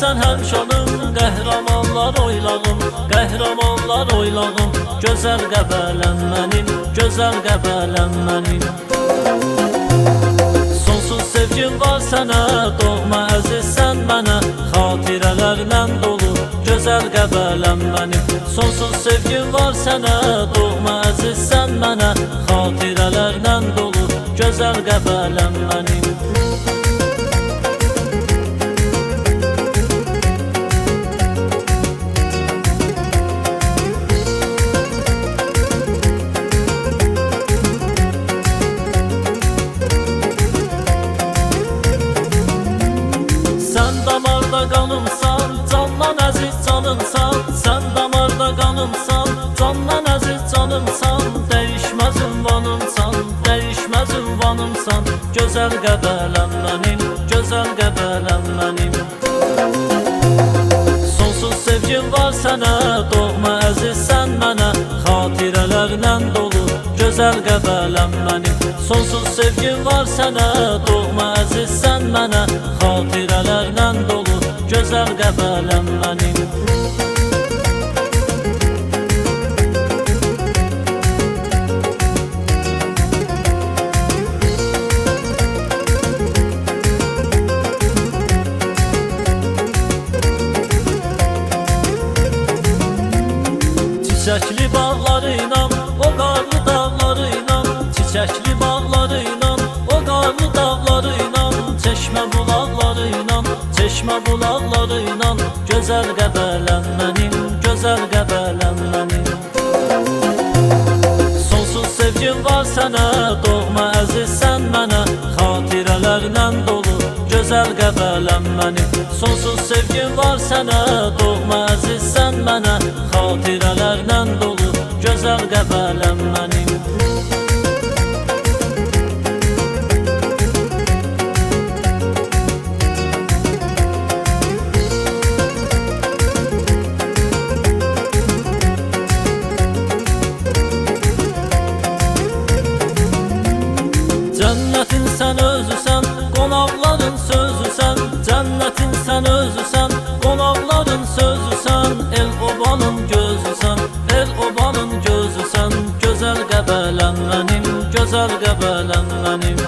sən həmşanım, qəhrəmanlar oylağım, qəhrəmanlar oylağım. Gözəl Qəbələm mənim, gözəl Qəbələm mənim. Sonsuz sevgim var sənə, doğma əzizsən mənə, xatirələrlə dolu gözəl Qəbələm mənim. Sonsuz sevgim var sənə, doğma əzizsən mənə, xatirələrlə dolu gözəl Qəbələm mənim. Sən damarda qanımsan, candan əziz canımsan. Sən damarda qanımsan, candan əziz canımsan. Dəyişməz ünvanımsan, dəyişməz ünvanımsan. Gözəl Qəbələm mənim, gözəl Qəbələm mənim. Sonsuz sevgim var sənə, doğma əzizsən mənə, xatirələrlə dolu gözəl Qəbələm mənim. Sonsuz sevgim var sənə, doğma əzizsən mənə, xatirələrlə dolu gözəl Qəbələm mənim. Çiçəkli bağlarıyla, o qarlı dağlarıyla, çiçəkli bağlarıyla, o qarlı dağlarıyla, çeşmə bulaqlarıyla, çeşmə bulaqlarıyla, gözəl Qəbələm mənim, gözəl Qəbələm mənim. Sonsuz sevgim var sənə, doğma əzizsən mənə, xatirələrlə dolu gözəl Qəbələm mənim. Sonsuz sevgim var sənə, doğma əzizsən mənə, xatirələrlə dolu gözəl Qəbələm mənim. Cənnətin sən özüsən, qonaqların sözüsən. Cənnətin sən özüsən, qonaqların sözüsən. El obanın gözüsən, el obanın gözüsən. Gözəl Qəbələm mənim, gözəl Qəbələm mənim.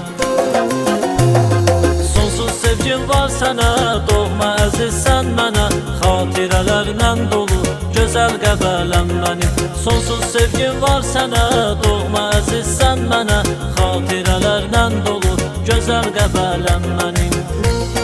Sonsuz sevgim var sənə, doğma əzizsən mənə, xatirələrlə dolu gözəl Qəbələm mənim. Sonsuz sevgim var sənə, doğma əzizsən mənə, xatirələrlə dolu gözəl Qəbələm mənim.